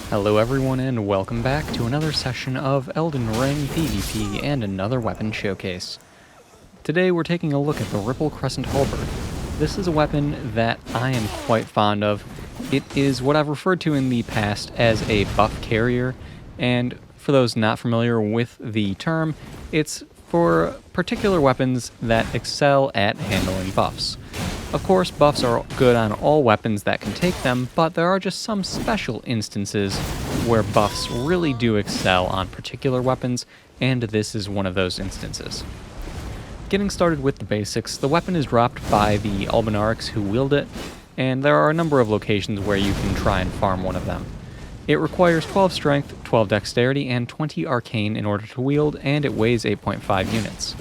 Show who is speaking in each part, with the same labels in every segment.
Speaker 1: Hello everyone and welcome back to another session of Elden Ring PvP and another weapon showcase. Today we're taking a look at the Crescent Halberd. This is a weapon that I am quite fond of. It is what I've referred to in the past as a buff carrier, and for those not familiar with the term, it's for particular weapons that excel at handling buffs. Of course, buffs are good on all weapons that can take them, but there are just some special instances where buffs really do excel on particular weapons, and this is one of those instances. Getting started with the basics, the weapon is dropped by the Albinarics who wield it, and there are a number of locations where you can try and farm one of them. It requires 12 strength, 12 dexterity, and 20 arcane in order to wield, and it weighs 8.5 units.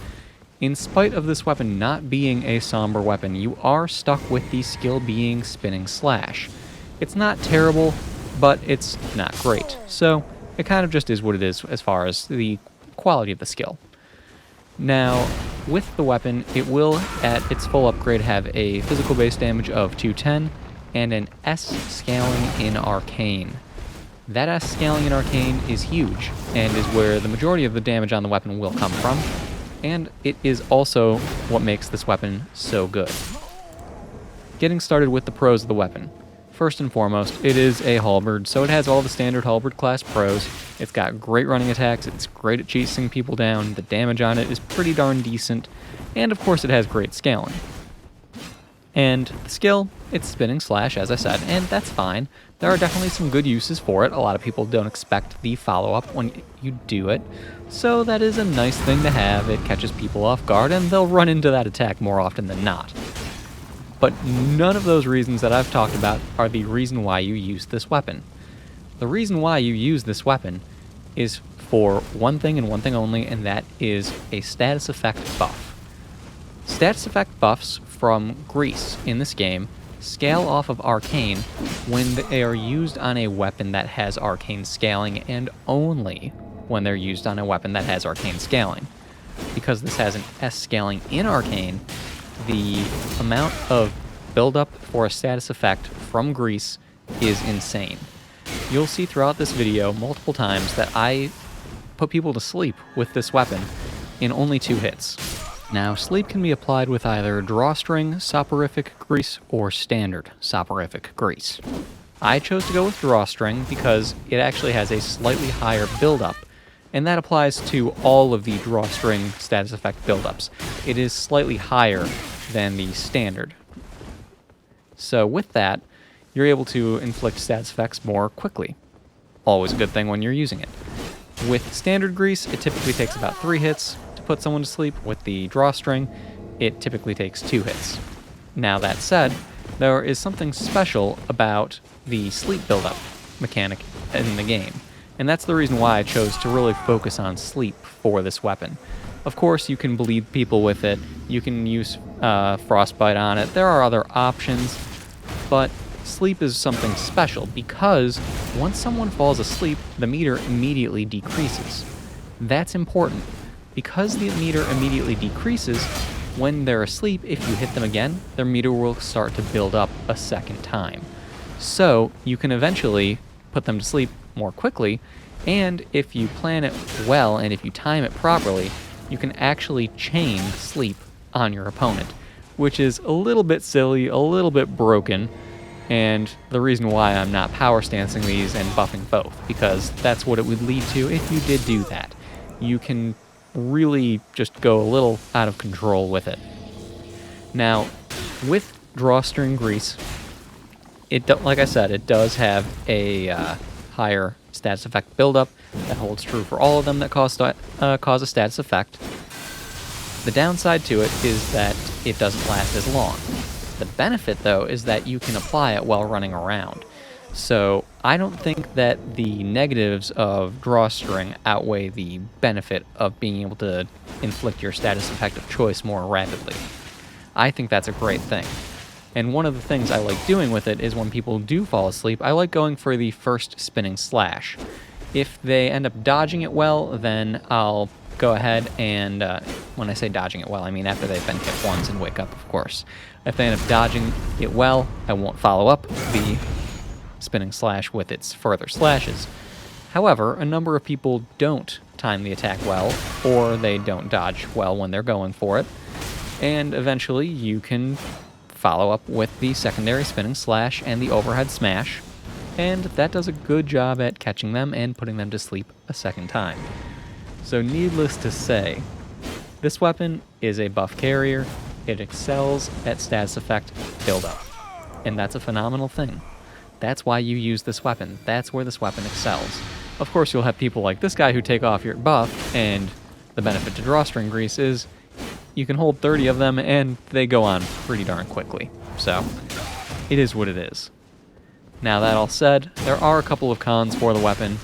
Speaker 1: In spite of this weapon not being a somber weapon, you are stuck with the skill being Spinning Slash. It's not terrible, but it's not great, so it kind of just is what it is as far as the quality of the skill. Now, with the weapon, it will, at its full upgrade, have a physical base damage of 210 and an S scaling in Arcane. That S scaling in Arcane is huge, and is where the majority of the damage on the weapon will come from, and it is also what makes this weapon so good. Getting started with the pros of the weapon. First and foremost, it is a halberd, so it has all the standard halberd class pros. It's got great running attacks, it's great at chasing people down, the damage on it is pretty darn decent, and of course it has great scaling. And the skill, it's Spinning Slash, as I said, and that's fine. There are definitely some good uses for it. A lot of people don't expect the follow-up when you do it, so that is a nice thing to have. It catches people off guard, and they'll run into that attack more often than not. But none of those reasons that I've talked about are the reason why you use this weapon. The reason why you use this weapon is for one thing and one thing only, and that is a status effect buff. Status effect buffs from Grease in this game scale off of Arcane when they are used on a weapon that has Arcane scaling, and only when they're used on a weapon that has Arcane scaling. Because this has an S scaling in Arcane, the amount of buildup for a status effect from Grease is insane. You'll see throughout this video multiple times that I put people to sleep with this weapon in only 2 hits. Now, sleep can be applied with either Drawstring Soporific Grease or Standard Soporific Grease. I chose to go with Drawstring because it actually has a slightly higher buildup, and that applies to all of the Drawstring status effect buildups. It is slightly higher than the Standard. So with that, you're able to inflict status effects more quickly. Always a good thing when you're using it. With Standard Grease, it typically takes about 3 hits to put someone to sleep. With the Drawstring, it typically takes 2 hits. Now that said, there is something special about the sleep buildup mechanic in the game, and that's the reason why I chose to really focus on sleep for this weapon. Of course, you can bleed people with it, you can use frostbite on it, there are other options, but sleep is something special because once someone falls asleep, the meter immediately decreases. That's important. Because the meter immediately decreases, when they're asleep, if you hit them again, their meter will start to build up a second time. So you can eventually put them to sleep more quickly, and if you plan it well and if you time it properly, you can actually chain sleep on your opponent, which is a little bit silly, a little bit broken, and the reason why I'm not power stancing these and buffing both, because that's what it would lead to if you did do that. You can really just go a little out of control with it. Now, with Drawstring Grease, like I said, it does have a higher status effect buildup. That holds true for all of them that cause a status effect. The downside to it is that it doesn't last as long. The benefit, though, is that you can apply it while running around. So I don't think that the negatives of Drawstring outweigh the benefit of being able to inflict your status effect of choice more rapidly. I think that's a great thing. And one of the things I like doing with it is when people do fall asleep, I like going for the first Spinning Slash. If they end up dodging it well, then I'll go ahead and, when I say dodging it well, I mean after they've been hit once and wake up, of course. If they end up dodging it well, I won't follow up the spinning slash with its further slashes. However, a number of people don't time the attack well, or they don't dodge well when they're going for it, and eventually you can follow up with the secondary spinning slash and the overhead smash, and that does a good job at catching them and putting them to sleep a second time. So needless to say, this weapon is a buff carrier. It excels at status effect build-up, and that's a phenomenal thing. That's why you use this weapon. That's where this weapon excels. Of course, you'll have people like this guy who take off your buff, and the benefit to drawstring grease is you can hold 30 of them, and they go on pretty darn quickly. So, it is what it is. Now, that all said, there are a couple of cons for the weapon.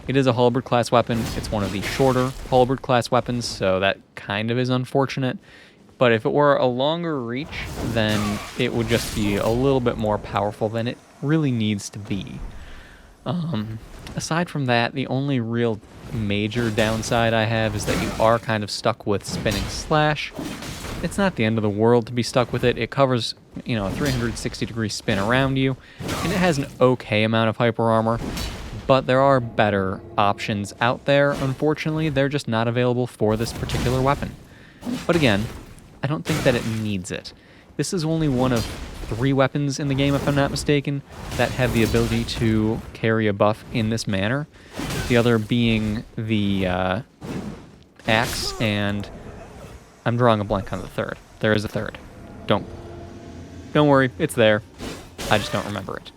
Speaker 1: It is a halberd class weapon. It's one of the shorter halberd class weapons, so that kind of is unfortunate. But if it were a longer reach, then it would just be a little bit more powerful than it really needs to be. Aside from that, the only real major downside I have is that you are kind of stuck with spinning slash. It's not the end of the world to be stuck with it. It covers, a 360-degree spin around you, and it has an okay amount of hyper armor, but there are better options out there. Unfortunately, they're just not available for this particular weapon. But again, I don't think that it needs it. This is only one of 3 weapons in the game, if I'm not mistaken, that have the ability to carry a buff in this manner. The other being the axe, and I'm drawing a blank on the third. There is a third. Don't worry, it's there. I just don't remember it.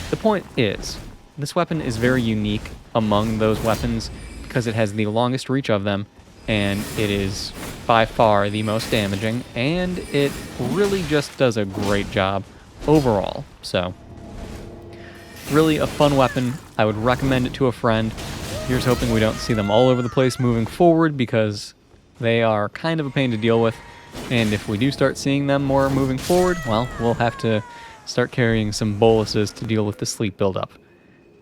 Speaker 1: The point is, this weapon is very unique among those weapons because it has the longest reach of them, and it is by far the most damaging, and it really just does a great job overall. So, really a fun weapon. I would recommend it to a friend. Here's hoping we don't see them all over the place moving forward, because they are kind of a pain to deal with, and if we do start seeing them more moving forward, well, we'll have to start carrying some boluses to deal with the sleep buildup.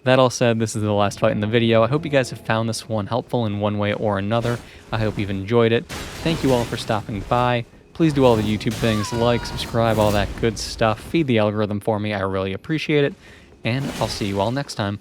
Speaker 1: That all said, this is the last fight in the video. I hope you guys have found this one helpful in one way or another. I hope you've enjoyed it. Thank you all for stopping by. Please do all the YouTube things, like, subscribe, all that good stuff. Feed the algorithm for me. I really appreciate it. And I'll see you all next time.